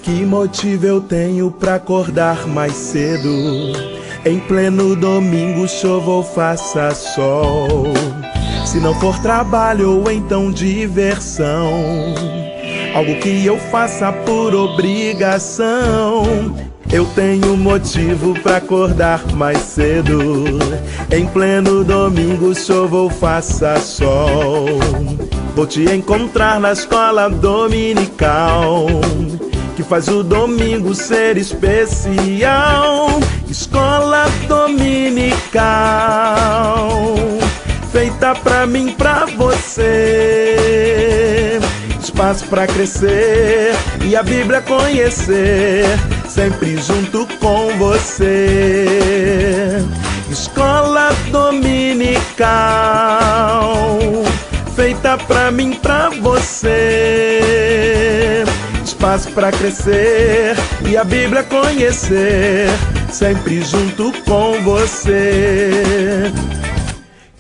Que motivo eu tenho pra acordar mais cedo? Em pleno domingo, chova ou faça sol. Se não for trabalho ou então diversão, algo que eu faça por obrigação. Eu tenho motivo pra acordar mais cedo. Em pleno domingo, chova ou faça sol. Vou te encontrar na escola dominical, que faz o domingo ser especial. Escola dominical, feita pra mim, pra você. Espaço pra crescer e a Bíblia conhecer, sempre junto com você. Escola dominical, feita pra mim, pra você. Espaço pra crescer e a Bíblia conhecer, sempre junto com você.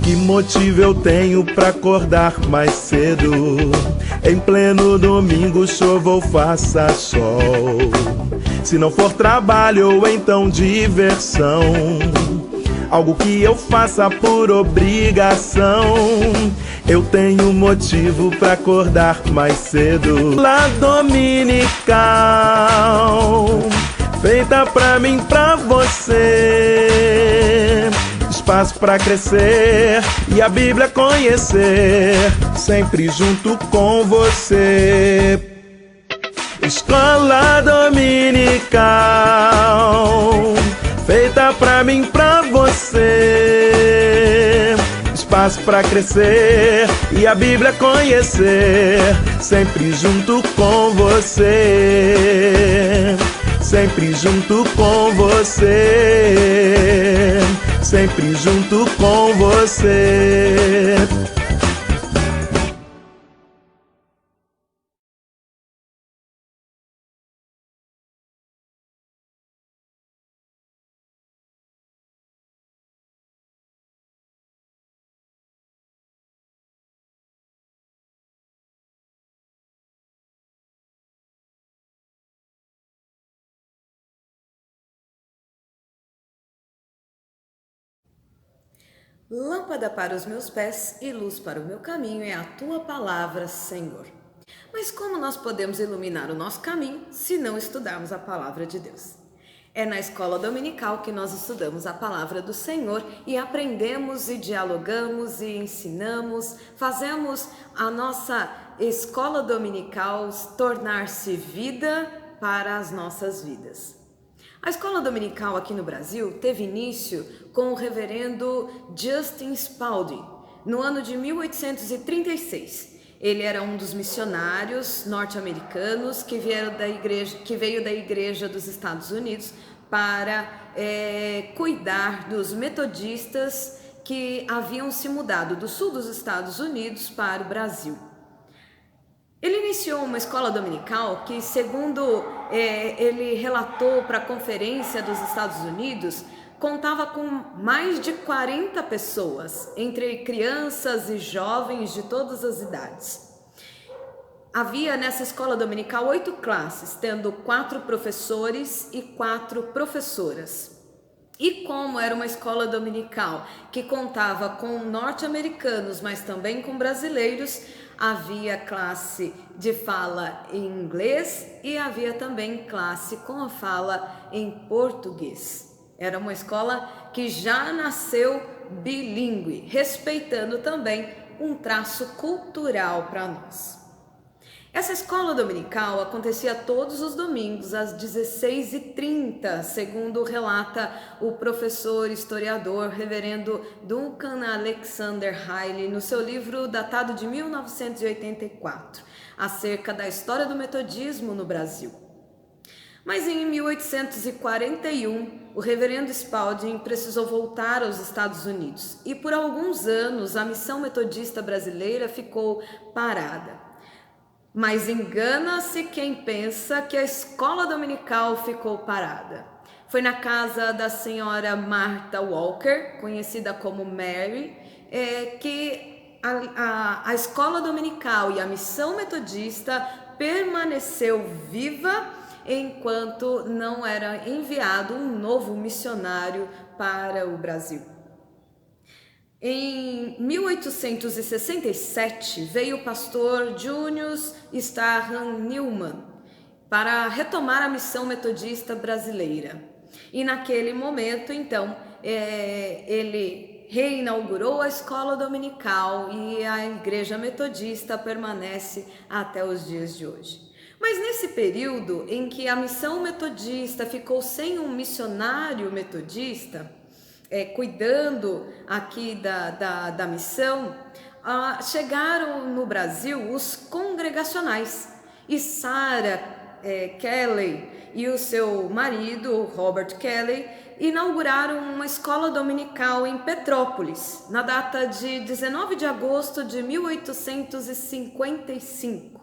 Que motivo eu tenho pra acordar mais cedo? Em pleno domingo, chova ou faça sol. Se não for trabalho ou então diversão, algo que eu faça por obrigação. Eu tenho motivo pra acordar mais cedo. La dominical, feita pra mim, pra você. Espaço pra crescer e a Bíblia conhecer, sempre junto com você. Escola dominical, feita pra mim, pra você. Espaço pra crescer e a Bíblia conhecer, sempre junto com você. Sempre junto com você. Sempre junto com você. Lâmpada para os meus pés e luz para o meu caminho é a tua palavra, Senhor. Mas como nós podemos iluminar o nosso caminho se não estudarmos a palavra de Deus? É na escola dominical que nós estudamos a palavra do Senhor e aprendemos e dialogamos e ensinamos, fazemos a nossa escola dominical tornar-se vida para as nossas vidas. A escola dominical aqui no Brasil teve início com o reverendo Justin Spalding, no ano de 1836. Ele era um dos missionários norte-americanos que veio da igreja dos Estados Unidos para cuidar dos metodistas que haviam se mudado do sul dos Estados Unidos para o Brasil. Ele iniciou uma escola dominical que, segundo ele relatou para a Conferência dos Estados Unidos, contava com mais de 40 pessoas, entre crianças e jovens de todas as idades. Havia nessa escola dominical 8 classes, tendo 4 professores e 4 professoras. E como era uma escola dominical que contava com norte-americanos, mas também com brasileiros, havia classe de fala em inglês e havia também classe com a fala em português. Era uma escola que já nasceu bilíngue, respeitando também um traço cultural para nós. Essa escola dominical acontecia todos os domingos às 16h30, segundo relata o professor historiador reverendo Duncan Alexander Hiley no seu livro datado de 1984, acerca da história do metodismo no Brasil. Mas em 1841, o reverendo Spalding precisou voltar aos Estados Unidos e por alguns anos a missão metodista brasileira ficou parada. Mas engana-se quem pensa que a escola dominical ficou parada. Foi na casa da senhora Martha Walker, conhecida como Mary, que a escola dominical e a missão metodista permaneceu viva enquanto não era enviado um novo missionário para o Brasil. Em 1867 veio o pastor Junius Starham Newman para retomar a missão metodista brasileira. E naquele momento, então, ele reinaugurou a escola dominical e a igreja metodista permanece até os dias de hoje. Mas nesse período em que a missão metodista ficou sem um missionário metodista, cuidando aqui da missão, chegaram no Brasil os congregacionais, e Sarah Kelly e o seu marido, Robert Kelly, inauguraram uma escola dominical em Petrópolis, na data de 19 de agosto de 1855.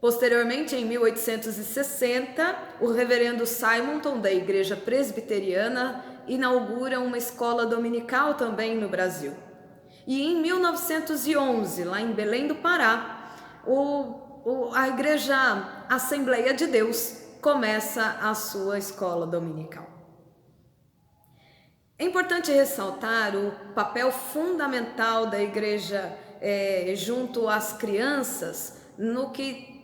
Posteriormente, em 1860, o reverendo Simonton, da Igreja Presbiteriana, inaugura uma escola dominical também no Brasil. E em 1911, lá em Belém do Pará, a Igreja Assembleia de Deus começa a sua escola dominical. É importante ressaltar o papel fundamental da igreja junto às crianças no que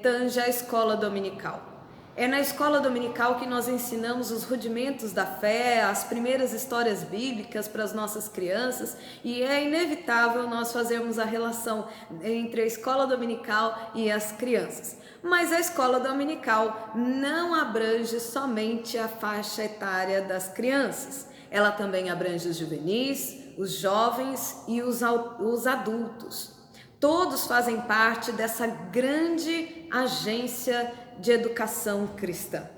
tange a escola dominical. É na escola dominical que nós ensinamos os rudimentos da fé, as primeiras histórias bíblicas para as nossas crianças, e é inevitável nós fazermos a relação entre a escola dominical e as crianças. Mas a escola dominical não abrange somente a faixa etária das crianças, ela também abrange os juvenis, os jovens e os adultos. Todos fazem parte dessa grande agência de educação cristã.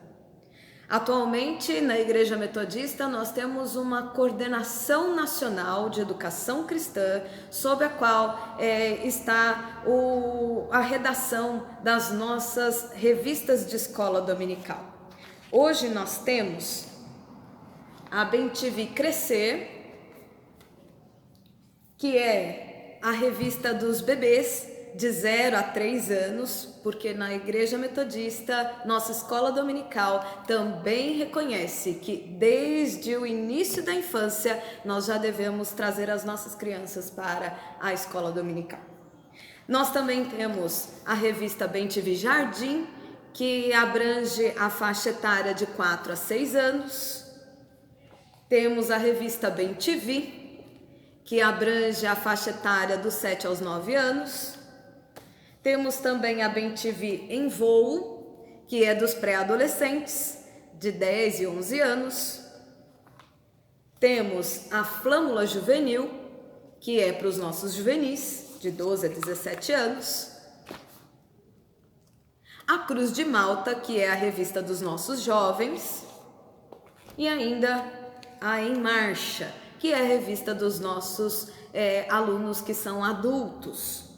Atualmente, na Igreja Metodista, nós temos uma coordenação nacional de educação cristã, sob a qual está a redação das nossas revistas de escola dominical. Hoje nós temos a Bem-TV Crescer, que é a revista dos bebês de 0 a 3 anos, porque na Igreja Metodista, nossa escola dominical também reconhece que desde o início da infância nós já devemos trazer as nossas crianças para a escola dominical. Nós também temos a revista Bem-TV Jardim, que abrange a faixa etária de 4 a 6 anos. Temos a revista Bem-TV, que abrange a faixa etária dos 7 aos 9 anos. Temos também a Bem-TV em Voo, que é dos pré-adolescentes, de 10 e 11 anos. Temos a Flâmula Juvenil, que é para os nossos juvenis, de 12 a 17 anos. A Cruz de Malta, que é a revista dos nossos jovens. E ainda a Em Marcha, que é a revista dos nossos alunos que são adultos.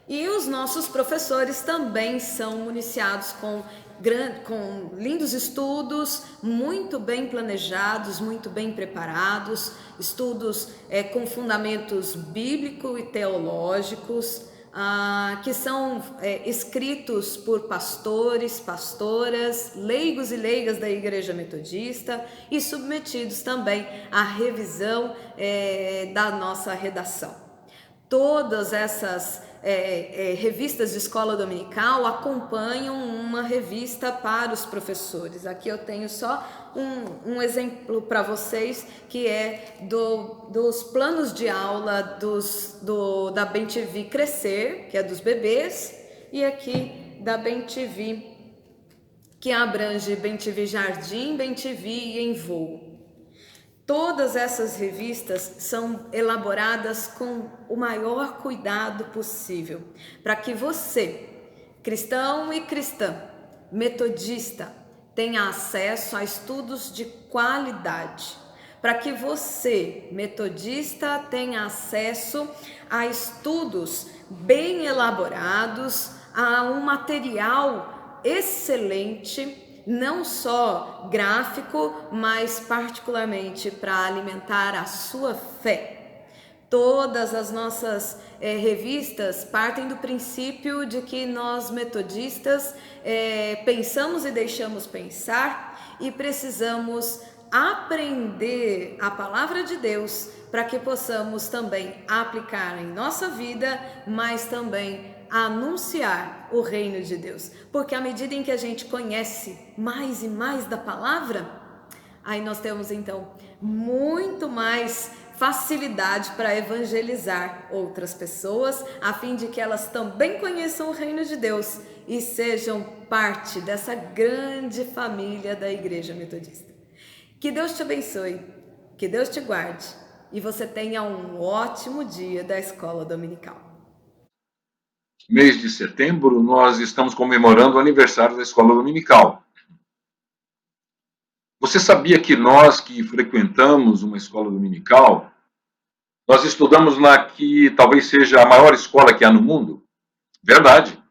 E os nossos professores também são municiados com lindos estudos, muito bem planejados, muito bem preparados, estudos com fundamentos bíblicos e teológicos, que são escritos por pastores, pastoras, leigos e leigas da Igreja Metodista e submetidos também à revisão da nossa redação. Todas essas revistas de escola dominical acompanham uma revista para os professores. Aqui eu tenho só um exemplo para vocês, que é dos planos de aula da Bem-TV Crescer, que é dos bebês, e aqui da Bem-TV, que abrange Bem-TV Jardim, Bem-TV e Em Voo. Todas essas revistas são elaboradas com o maior cuidado possível, para que você, cristão e cristã, metodista, tenha acesso a estudos de qualidade, para que você, metodista, tenha acesso a estudos bem elaborados, a um material excelente, não só gráfico, mas particularmente para alimentar a sua fé. Todas as nossas revistas partem do princípio de que nós metodistas pensamos e deixamos pensar e precisamos aprender a palavra de Deus para que possamos também aplicar em nossa vida, mas também anunciar o reino de Deus. Porque à medida em que a gente conhece mais e mais da palavra, aí nós temos então muito mais facilidade para evangelizar outras pessoas, a fim de que elas também conheçam o reino de Deus e sejam parte dessa grande família da Igreja Metodista. Que Deus te abençoe, que Deus te guarde e você tenha um ótimo dia da Escola Dominical. Mês de setembro, nós estamos comemorando o aniversário da Escola Dominical. Você sabia que nós que frequentamos uma escola dominical, nós estudamos na que talvez seja a maior escola que há no mundo? Verdade.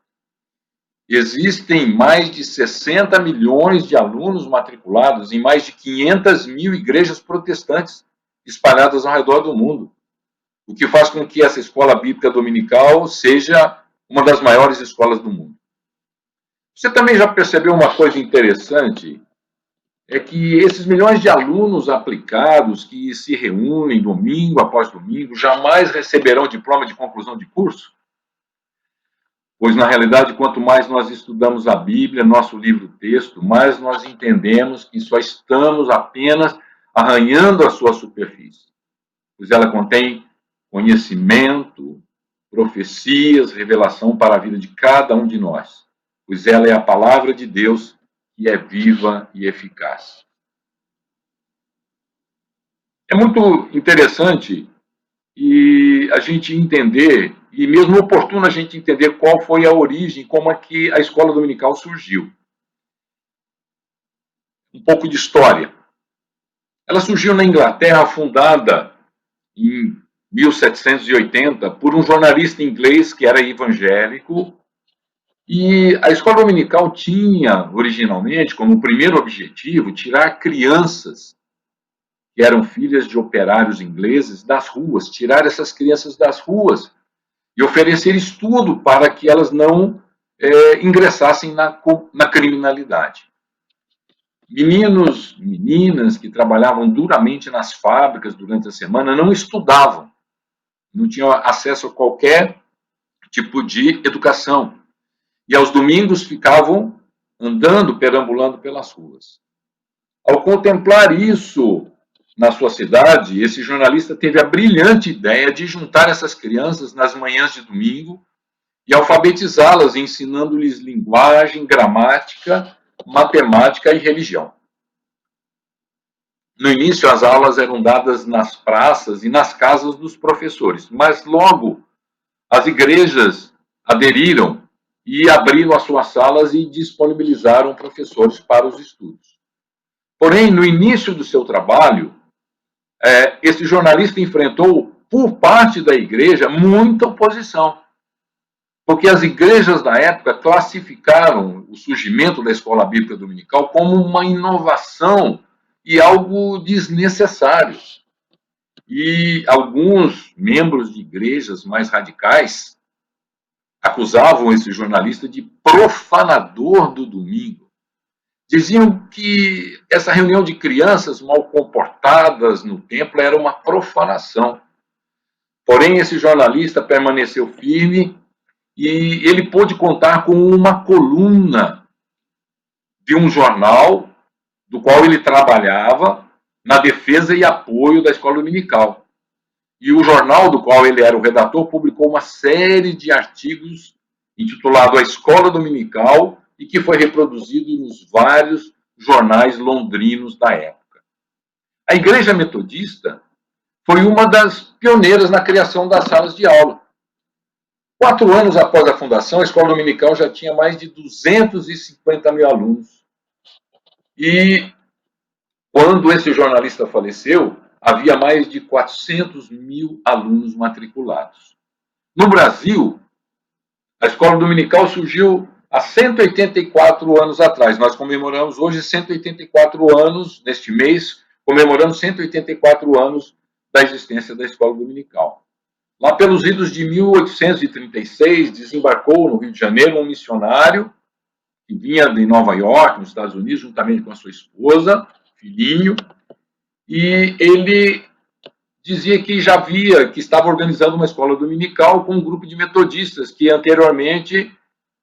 Existem mais de 60 milhões de alunos matriculados em mais de 500 mil igrejas protestantes espalhadas ao redor do mundo, o que faz com que essa escola bíblica dominical seja uma das maiores escolas do mundo. Você também já percebeu uma coisa interessante? É que esses milhões de alunos aplicados que se reúnem domingo após domingo jamais receberão diploma de conclusão de curso? Pois, na realidade, quanto mais nós estudamos a Bíblia, nosso livro-texto, mais nós entendemos que só estamos apenas arranhando a sua superfície. Pois ela contém conhecimento, profecias, revelação para a vida de cada um de nós. Pois ela é a palavra de Deus que é viva e eficaz. É muito interessante e a gente entender, e mesmo oportuno a gente entender qual foi a origem, como é que a escola dominical surgiu. Um pouco de história. Ela surgiu na Inglaterra, fundada em 1780 por um jornalista inglês que era evangélico. E a escola dominical tinha, originalmente, como primeiro objetivo, tirar crianças que eram filhas de operários ingleses das ruas, tirar essas crianças das ruas e oferecer estudo para que elas não ingressassem na criminalidade. Meninos, meninas que trabalhavam duramente nas fábricas durante a semana não estudavam, não tinham acesso a qualquer tipo de educação. E aos domingos ficavam andando, perambulando pelas ruas. Ao contemplar isso na sua cidade, esse jornalista teve a brilhante ideia de juntar essas crianças nas manhãs de domingo e alfabetizá-las, ensinando-lhes linguagem, gramática, matemática e religião. No início, as aulas eram dadas nas praças e nas casas dos professores, mas logo as igrejas aderiram e abriram as suas salas e disponibilizaram professores para os estudos. Porém, no início do seu trabalho, esse jornalista enfrentou, por parte da igreja, muita oposição. Porque as igrejas da época classificaram o surgimento da escola bíblica dominical como uma inovação e algo desnecessário. E alguns membros de igrejas mais radicais acusavam esse jornalista de profanador do domingo. Diziam que essa reunião de crianças mal comportadas no templo era uma profanação. Porém, esse jornalista permaneceu firme e ele pôde contar com uma coluna de um jornal do qual ele trabalhava na defesa e apoio da escola dominical. E o jornal do qual ele era o redator publicou uma série de artigos intitulado A Escola Dominical e que foi reproduzido nos vários jornais londrinos da época. A Igreja Metodista foi uma das pioneiras na criação das salas de aula. 4 anos após a fundação, a escola dominical já tinha mais de 250 mil alunos. E quando esse jornalista faleceu, havia mais de 400 mil alunos matriculados. No Brasil, a escola dominical surgiu há 184 anos atrás. Nós comemoramos hoje 184 anos, neste mês, comemoramos 184 anos da existência da escola dominical. Lá pelos idos de 1836, desembarcou no Rio de Janeiro um missionário que vinha de Nova York, nos Estados Unidos, juntamente com a sua esposa, filhinho, e ele dizia que já via, que estava organizando uma escola dominical com um grupo de metodistas que anteriormente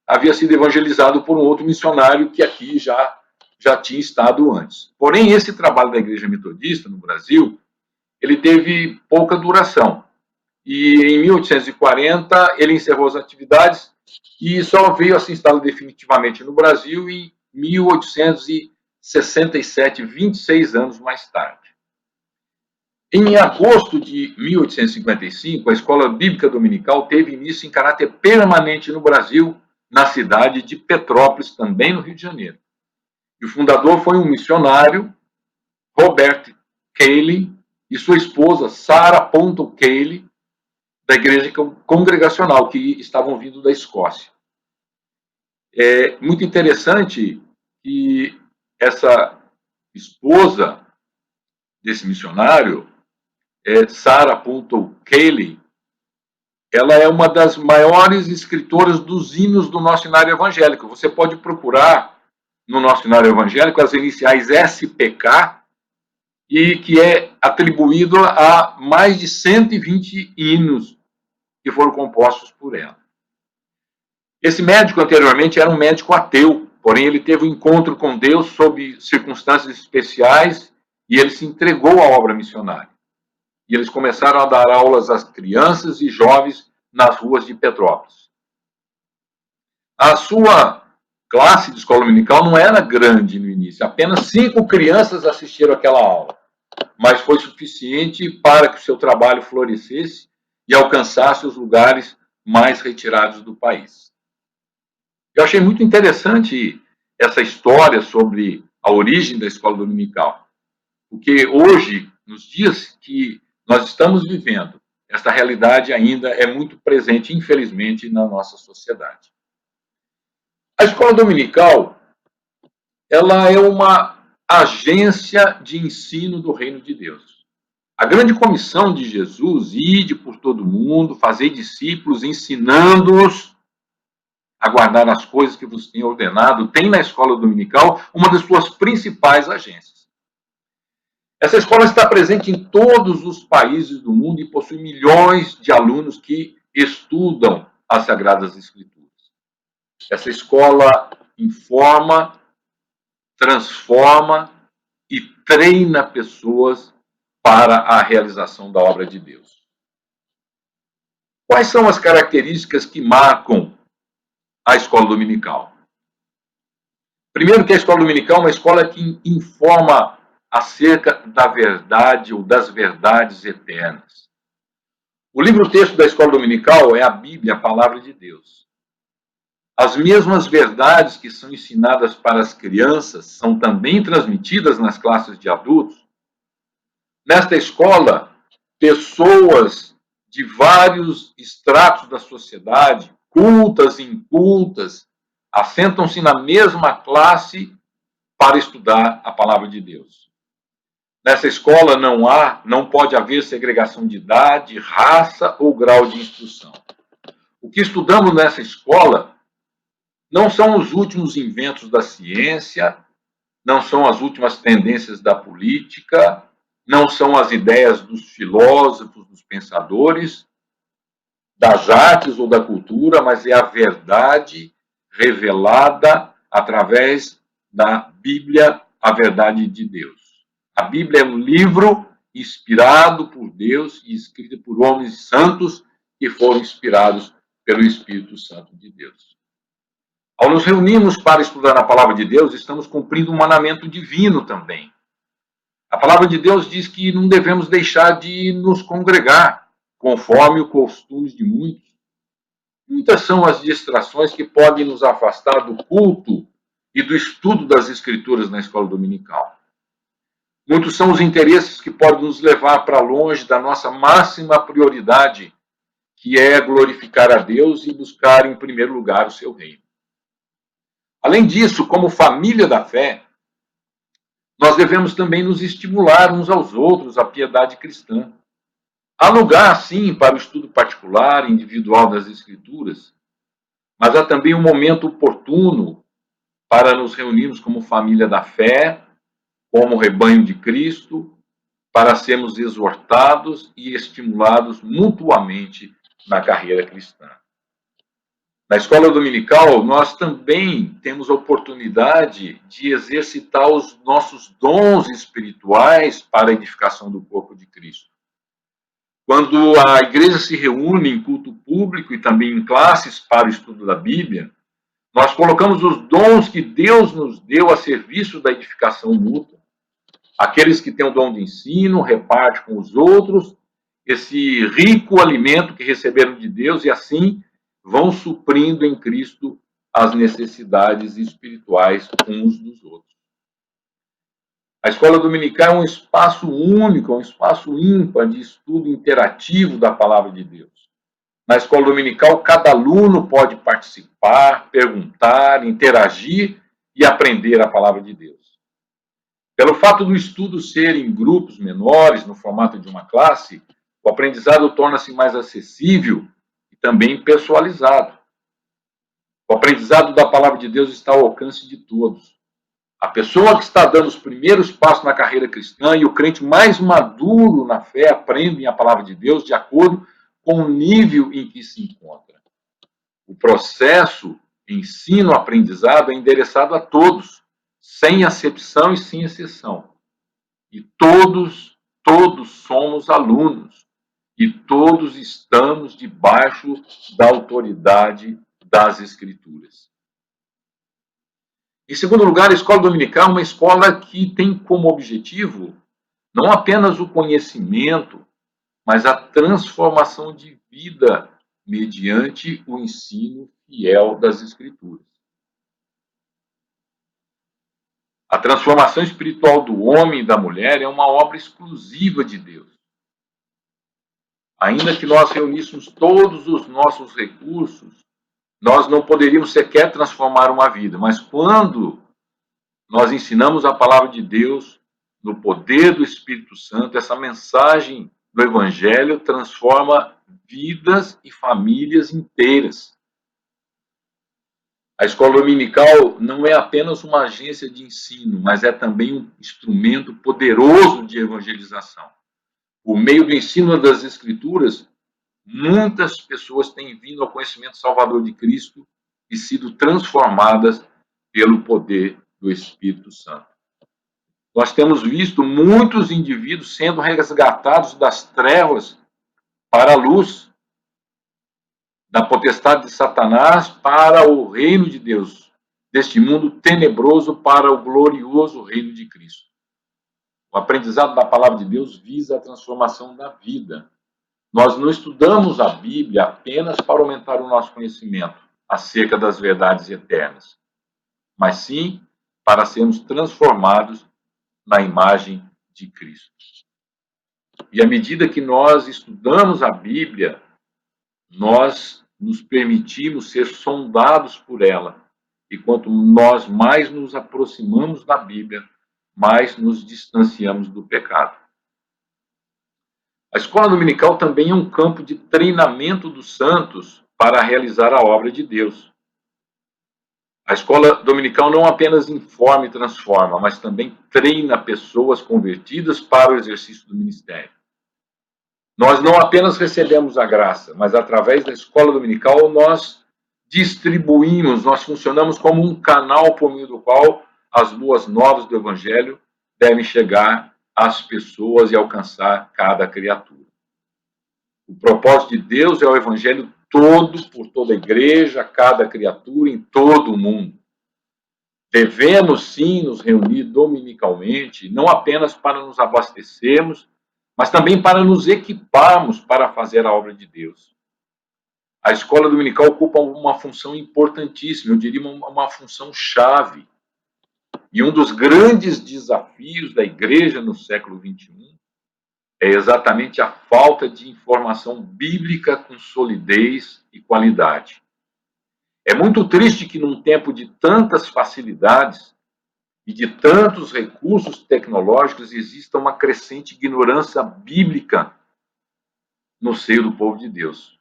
havia sido evangelizado por um outro missionário que aqui já tinha estado antes. Porém, esse trabalho da Igreja Metodista no Brasil, ele teve pouca duração. E em 1840 ele encerrou as atividades e só veio a se instalar definitivamente no Brasil em 1867, 26 anos mais tarde. Em agosto de 1855, a Escola Bíblica Dominical teve início em caráter permanente no Brasil, na cidade de Petrópolis, também no Rio de Janeiro. E o fundador foi um missionário, Robert Cayley, e sua esposa, Sarah Cayley, da igreja congregacional, que estavam vindo da Escócia. É muito interessante que essa esposa desse missionário, Sarah Cayley, ela é uma das maiores escritoras dos hinos do nosso cenário evangélico. Você pode procurar no nosso cenário evangélico as iniciais SPK, e que é atribuído a mais de 120 hinos que foram compostos por ela. Esse médico anteriormente era um médico ateu, porém ele teve um encontro com Deus sob circunstâncias especiais e ele se entregou à obra missionária. E eles começaram a dar aulas às crianças e jovens nas ruas de Petrópolis. A sua classe de escola dominical não era grande no início, apenas 5 crianças assistiram àquela aula, mas foi suficiente para que o seu trabalho florescesse e alcançasse os lugares mais retirados do país. Eu achei muito interessante essa história sobre a origem da escola dominical, porque hoje, nos dias que nós estamos vivendo, esta realidade ainda é muito presente, infelizmente, na nossa sociedade. A escola dominical, ela é uma agência de ensino do reino de Deus. A grande comissão de Jesus, ide por todo mundo, fazei discípulos, ensinando-os a guardar as coisas que vos tenho ordenado, tem na escola dominical uma das suas principais agências. Essa escola está presente em todos os países do mundo e possui milhões de alunos que estudam as Sagradas Escrituras. Essa escola informa, transforma e treina pessoas para a realização da obra de Deus. Quais são as características que marcam a escola dominical? Primeiro, que a escola dominical é uma escola que informa acerca da verdade ou das verdades eternas. O livro-texto da escola dominical é a Bíblia, a palavra de Deus. As mesmas verdades que são ensinadas para as crianças são também transmitidas nas classes de adultos. Nesta escola, pessoas de vários estratos da sociedade, cultas e incultas, assentam-se na mesma classe para estudar a palavra de Deus. Nessa escola não pode haver segregação de idade, raça ou grau de instrução. O que estudamos nessa escola não são os últimos inventos da ciência, não são as últimas tendências da política, não são as ideias dos filósofos, dos pensadores, das artes ou da cultura, mas é a verdade revelada através da Bíblia, a verdade de Deus. A Bíblia é um livro inspirado por Deus e escrito por homens santos que foram inspirados pelo Espírito Santo de Deus. Ao nos reunirmos para estudar a palavra de Deus, estamos cumprindo um mandamento divino também. A palavra de Deus diz que não devemos deixar de nos congregar, conforme o costume de muitos. Muitas são as distrações que podem nos afastar do culto e do estudo das Escrituras na escola dominical. Muitos são os interesses que podem nos levar para longe da nossa máxima prioridade, que é glorificar a Deus e buscar em primeiro lugar o seu reino. Além disso, como família da fé, nós devemos também nos estimular uns aos outros à piedade cristã. Há lugar, sim, para o estudo particular, individual das Escrituras, mas há também um momento oportuno para nos reunirmos como família da fé, como rebanho de Cristo, para sermos exortados e estimulados mutuamente na carreira cristã. Na escola dominical, nós também temos a oportunidade de exercitar os nossos dons espirituais para a edificação do corpo de Cristo. Quando a igreja se reúne em culto público e também em classes para o estudo da Bíblia, nós colocamos os dons que Deus nos deu a serviço da edificação mútua. Aqueles que têm o dom de ensino, repartem com os outros esse rico alimento que receberam de Deus e assim vão suprindo em Cristo as necessidades espirituais uns dos outros. A escola dominical é um espaço único, um espaço ímpar de estudo interativo da palavra de Deus. Na escola dominical, cada aluno pode participar, perguntar, interagir e aprender a palavra de Deus. Pelo fato do estudo ser em grupos menores, no formato de uma classe, o aprendizado torna-se mais acessível e também pessoalizado. O aprendizado da palavra de Deus está ao alcance de todos. A pessoa que está dando os primeiros passos na carreira cristã e o crente mais maduro na fé aprendem a palavra de Deus de acordo com o nível em que se encontra. O processo ensino-aprendizado é endereçado a todos, sem acepção e sem exceção. E todos somos alunos. E todos estamos debaixo da autoridade das Escrituras. Em segundo lugar, a escola dominical é uma escola que tem como objetivo não apenas o conhecimento, mas a transformação de vida mediante o ensino fiel das Escrituras. A transformação espiritual do homem e da mulher é uma obra exclusiva de Deus. Ainda que nós reuníssemos todos os nossos recursos, nós não poderíamos sequer transformar uma vida. Mas quando nós ensinamos a palavra de Deus, no poder do Espírito Santo, essa mensagem do Evangelho transforma vidas e famílias inteiras. A escola dominical não é apenas uma agência de ensino, mas é também um instrumento poderoso de evangelização. Por meio do ensino das Escrituras, muitas pessoas têm vindo ao conhecimento salvador de Cristo e sido transformadas pelo poder do Espírito Santo. Nós temos visto muitos indivíduos sendo resgatados das trevas para a luz, da potestade de Satanás para o reino de Deus, deste mundo tenebroso para o glorioso reino de Cristo. O aprendizado da palavra de Deus visa a transformação da vida. Nós não estudamos a Bíblia apenas para aumentar o nosso conhecimento acerca das verdades eternas, mas sim para sermos transformados na imagem de Cristo. E à medida que nós estudamos a Bíblia, nós nos permitimos ser sondados por ela. E quanto nós mais nos aproximamos da Bíblia, mais nos distanciamos do pecado. A escola dominical também é um campo de treinamento dos santos para realizar a obra de Deus. A escola dominical não apenas informa e transforma, mas também treina pessoas convertidas para o exercício do ministério. Nós não apenas recebemos a graça, mas através da escola dominical nós distribuímos, nós funcionamos como um canal por meio do qual as boas novas do Evangelho devem chegar às pessoas e alcançar cada criatura. O propósito de Deus é o Evangelho todo, por toda a igreja, cada criatura, em todo o mundo. Devemos, sim, nos reunir dominicalmente, não apenas para nos abastecermos, mas também para nos equiparmos para fazer a obra de Deus. A escola dominical ocupa uma função importantíssima, eu diria uma função chave. E um dos grandes desafios da igreja no século XXI é exatamente a falta de informação bíblica com solidez e qualidade. É muito triste que num tempo de tantas facilidades e de tantos recursos tecnológicos exista uma crescente ignorância bíblica no seio do povo de Deus.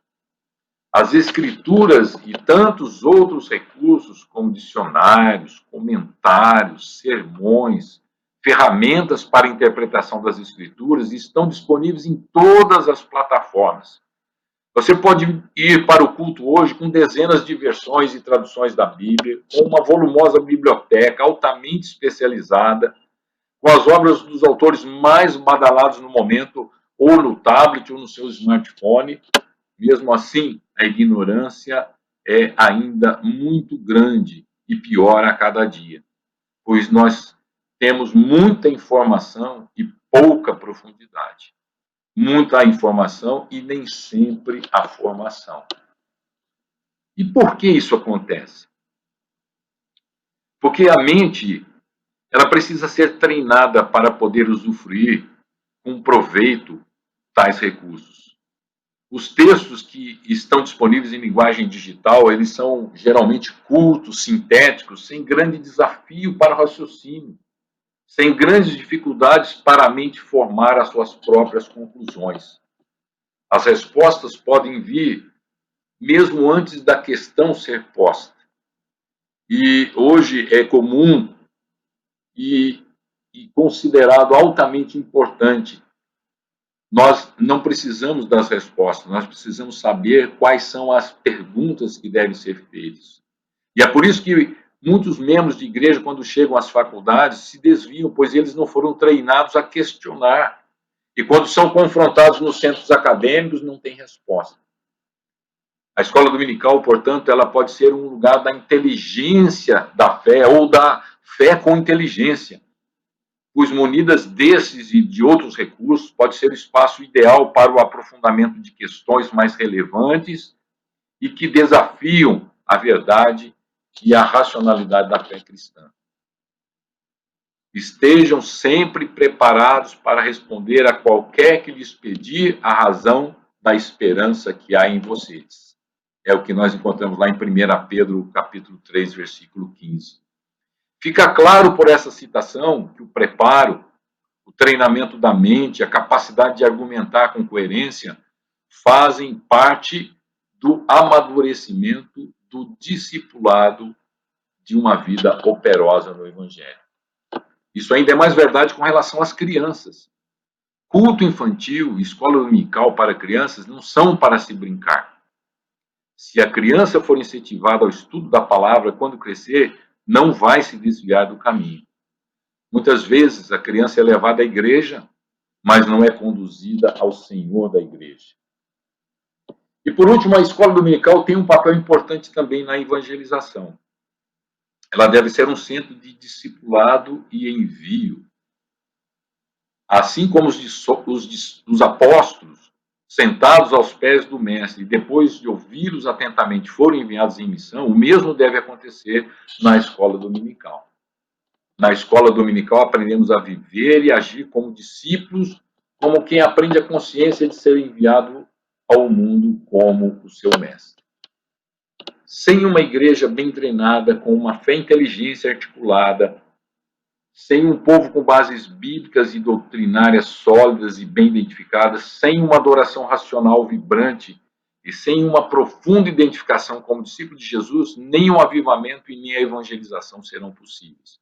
As Escrituras e tantos outros recursos, como dicionários, comentários, sermões, ferramentas para interpretação das Escrituras, estão disponíveis em todas as plataformas. Você pode ir para o culto hoje com dezenas de versões e traduções da Bíblia, com uma volumosa biblioteca altamente especializada, com as obras dos autores mais badalados no momento, ou no tablet, ou no seu smartphone. Mesmo assim, a ignorância é ainda muito grande e piora a cada dia, pois nós temos muita informação e pouca profundidade. Muita informação e nem sempre a formação. E por que isso acontece? Porque a mente, ela precisa ser treinada para poder usufruir com proveito tais recursos. Os textos que estão disponíveis em linguagem digital, eles são geralmente curtos, sintéticos, sem grande desafio para o raciocínio, sem grandes dificuldades para a mente formar as suas próprias conclusões. As respostas podem vir mesmo antes da questão ser posta. E hoje é comum e considerado altamente importante. Nós não precisamos das respostas, nós precisamos saber quais são as perguntas que devem ser feitas. E é por isso que muitos membros de igreja, quando chegam às faculdades, se desviam, pois eles não foram treinados a questionar. E quando são confrontados nos centros acadêmicos, não tem resposta. A escola dominical, portanto, ela pode ser um lugar da inteligência da fé, ou da fé com inteligência. Pois munidas desses e de outros recursos, pode ser o espaço ideal para o aprofundamento de questões mais relevantes e que desafiam a verdade e a racionalidade da fé cristã. Estejam sempre preparados para responder a qualquer que lhes pedir a razão da esperança que há em vocês. É o que nós encontramos lá em 1 Pedro, capítulo 3, versículo 15. Fica claro por essa citação que o preparo, o treinamento da mente, a capacidade de argumentar com coerência fazem parte do amadurecimento do discipulado de uma vida operosa no Evangelho. Isso ainda é mais verdade com relação às crianças. Culto infantil e escola dominical para crianças não são para se brincar. Se a criança for incentivada ao estudo da palavra quando crescer, não vai se desviar do caminho. Muitas vezes a criança é levada à igreja, mas não é conduzida ao Senhor da igreja. E por último, a escola dominical tem um papel importante também na evangelização. Ela deve ser um centro de discipulado e envio. Assim como os apóstolos, sentados aos pés do mestre, depois de ouvi-los atentamente, foram enviados em missão, o mesmo deve acontecer na escola dominical. Na escola dominical aprendemos a viver e agir como discípulos, como quem aprende a consciência de ser enviado ao mundo como o seu mestre. Sem uma igreja bem treinada, com uma fé e inteligência articulada, sem um povo com bases bíblicas e doutrinárias sólidas e bem identificadas, sem uma adoração racional vibrante e sem uma profunda identificação como discípulo de Jesus, nem o avivamento e nem a evangelização serão possíveis.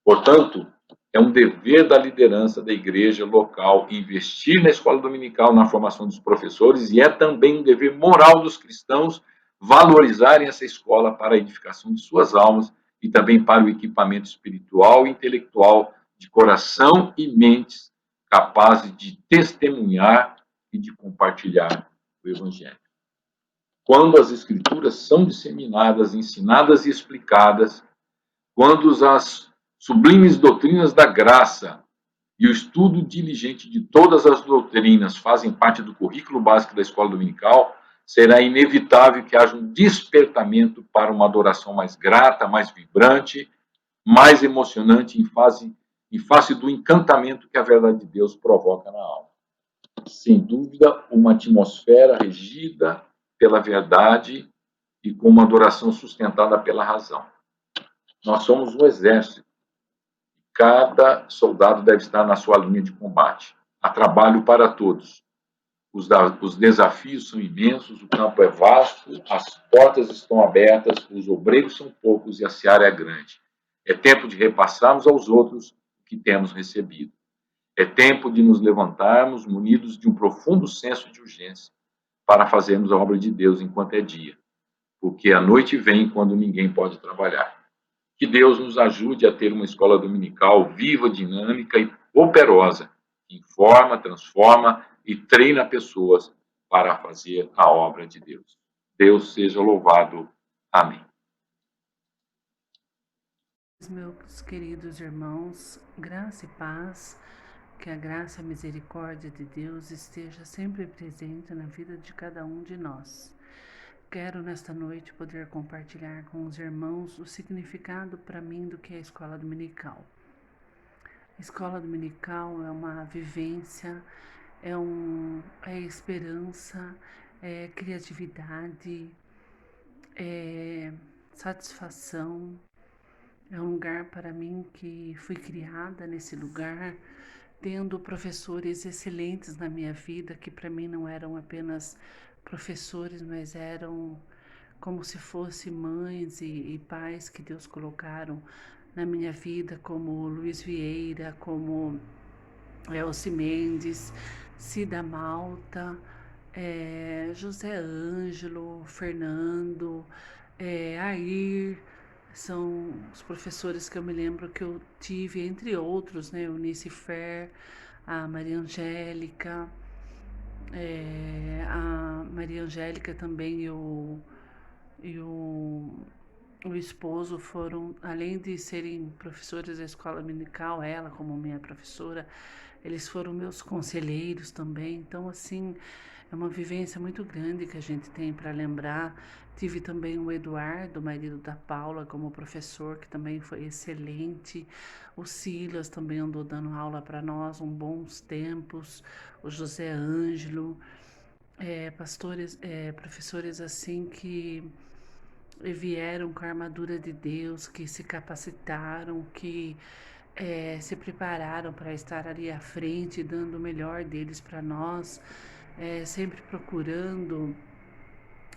Portanto, é um dever da liderança da igreja local investir na escola dominical, na formação dos professores, e é também um dever moral dos cristãos valorizarem essa escola para a edificação de suas almas e também para o equipamento espiritual e intelectual de coração e mentes capazes de testemunhar e de compartilhar o Evangelho. Quando as Escrituras são disseminadas, ensinadas e explicadas, quando as sublimes doutrinas da graça e o estudo diligente de todas as doutrinas fazem parte do currículo básico da escola dominical, será inevitável que haja um despertamento para uma adoração mais grata, mais vibrante, mais emocionante, em face do encantamento que a verdade de Deus provoca na alma. Sem dúvida, uma atmosfera regida pela verdade e com uma adoração sustentada pela razão. Nós somos um exército. Cada soldado deve estar na sua linha de combate. Há trabalho para todos. os desafios são imensos, o campo é vasto, as portas estão abertas, os obreiros são poucos e a seara é grande. É tempo de repassarmos aos outros o que temos recebido. É tempo de nos levantarmos munidos de um profundo senso de urgência para fazermos a obra de Deus enquanto é dia, porque a noite vem quando ninguém pode trabalhar. Que Deus nos ajude a ter uma escola dominical viva, dinâmica e operosa, que informa, transforma e treina pessoas para fazer a obra de Deus. Deus seja louvado. Amém. Meus queridos irmãos, graça e paz, que a graça e a misericórdia de Deus esteja sempre presente na vida de cada um de nós. Quero nesta noite poder compartilhar com os irmãos o significado para mim do que é a escola dominical. A escola dominical é uma vivência, é esperança, é criatividade, é satisfação. É um lugar para mim que fui criada nesse lugar, tendo professores excelentes na minha vida, que para mim não eram apenas professores, mas eram como se fossem mães e pais que Deus colocaram na minha vida, como Luiz Vieira, como Elci Mendes, Cida Malta, José Ângelo, Fernando, Air. São os professores que eu me lembro que eu tive, entre outros, né? Eunice Fer, a Maria Angélica, também o esposo foram, além de serem professores da escola dominical, ela como minha professora, eles foram meus conselheiros também. Então, assim, é uma vivência muito grande que a gente tem para lembrar. Tive também o Eduardo, marido da Paula, como professor, que também foi excelente. O Silas também andou dando aula para nós bons tempos. O José Ângelo, professores assim que vieram com a armadura de Deus, que se capacitaram, que se prepararam para estar ali à frente, dando o melhor deles para nós, sempre procurando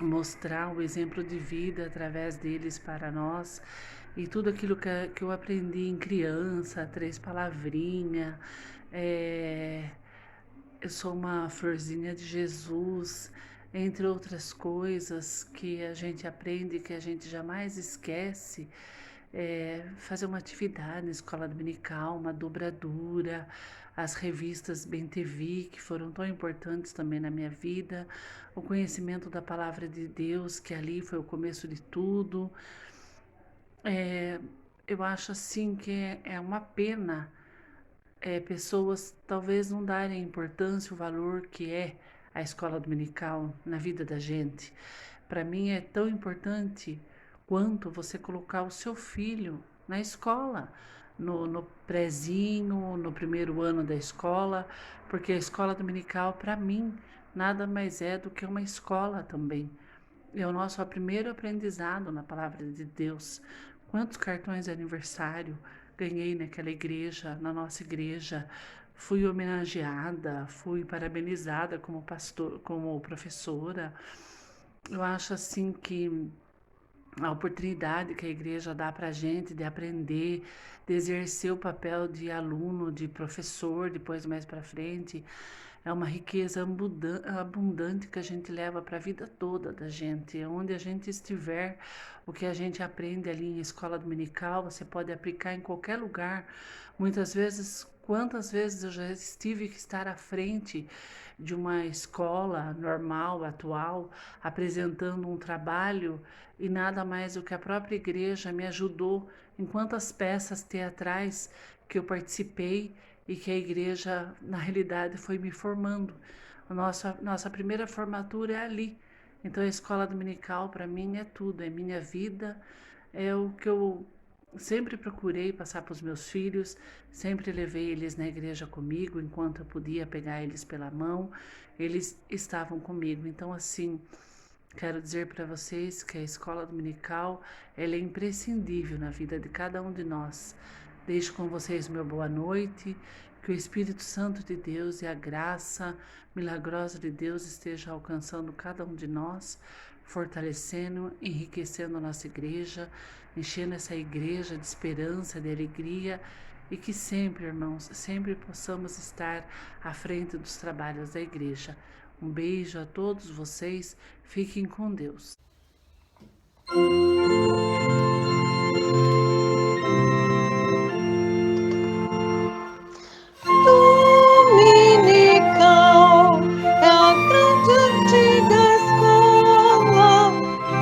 mostrar o exemplo de vida através deles para nós. E tudo aquilo que eu aprendi em criança, 3 palavrinhas, eu sou uma florzinha de Jesus, entre outras coisas que a gente aprende, que a gente jamais esquece. Fazer uma atividade na escola dominical, uma dobradura, as revistas Bem TV, que foram tão importantes também na minha vida, o conhecimento da palavra de Deus, que ali foi o começo de tudo. Eu acho assim que é uma pena pessoas talvez não darem importância, o valor que é a escola dominical na vida da gente. Para mim é tão importante quanto você colocar o seu filho na escola, no prézinho, no primeiro ano da escola, porque a escola dominical, para mim, nada mais é do que uma escola também. É o nosso primeiro aprendizado na palavra de Deus. Quantos cartões de aniversário ganhei naquela igreja, na nossa igreja? Fui homenageada, fui parabenizada como pastor, como professora. Eu acho assim que a oportunidade que a igreja dá para a gente de aprender, de exercer o papel de aluno, de professor, depois mais para frente, é uma riqueza abundante que a gente leva para a vida toda da gente. Onde a gente estiver, o que a gente aprende ali em escola dominical, você pode aplicar em qualquer lugar. Muitas vezes, quantas vezes eu já tive que estar à frente de uma escola normal, atual, apresentando um trabalho e nada mais do que a própria igreja me ajudou em quantas peças teatrais que eu participei e que a igreja, na realidade, foi me formando. Nossa primeira formatura é ali. Então, a escola dominical, para mim, é tudo, é minha vida, é o que eu sempre procurei passar para os meus filhos, sempre levei eles na igreja comigo, enquanto eu podia pegar eles pela mão, eles estavam comigo. Então, assim, quero dizer para vocês que a escola dominical, ela é imprescindível na vida de cada um de nós. Deixo com vocês meu boa noite, que o Espírito Santo de Deus e a graça milagrosa de Deus esteja alcançando cada um de nós, fortalecendo, enriquecendo a nossa igreja, enchendo essa igreja de esperança, de alegria, e que sempre, irmãos, sempre possamos estar à frente dos trabalhos da igreja. Um beijo a todos vocês, fiquem com Deus. Dominical é a grande antiga escola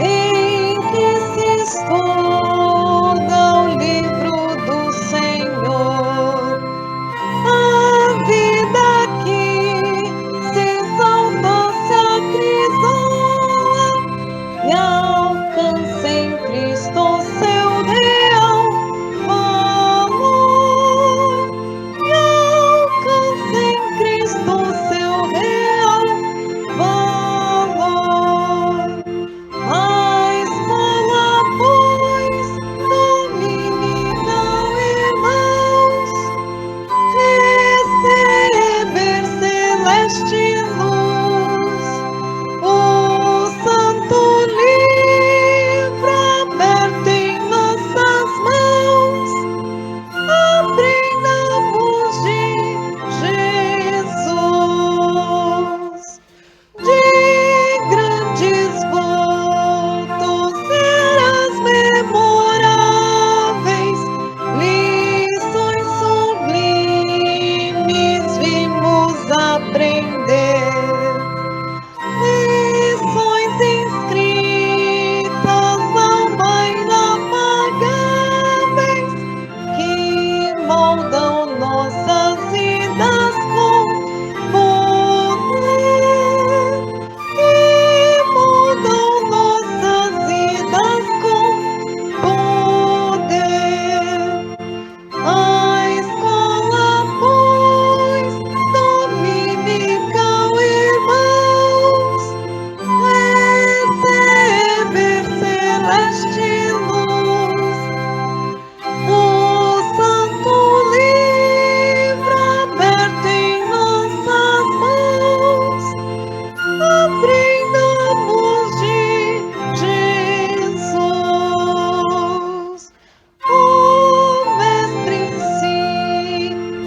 em que se estuda o livro do Senhor. A vida aqui se exalta, se acrisola e alcança em Cristo seu real valor. E alcança em Cristo seu real valor. A escola, pois, dominical, irmãos, receber celeste luz, o santo livro aberto em nossas mãos, aprendamos de Jesus. De grandes votos serás memoráveis, lições sublimes vimos aprender. Lições inscritas alma inapagáveis que moldam nossas vidas com poder, que moldam nossas vidas com poder. A escola, pois, dominical, irmãos, receber celeste luz, o santo livro aberto em nossas mãos, aprendamos de Jesus. O Mestre em si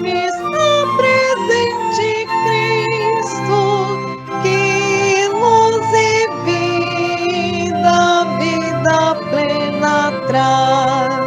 está presente, Cristo, que luz e vida plena traz.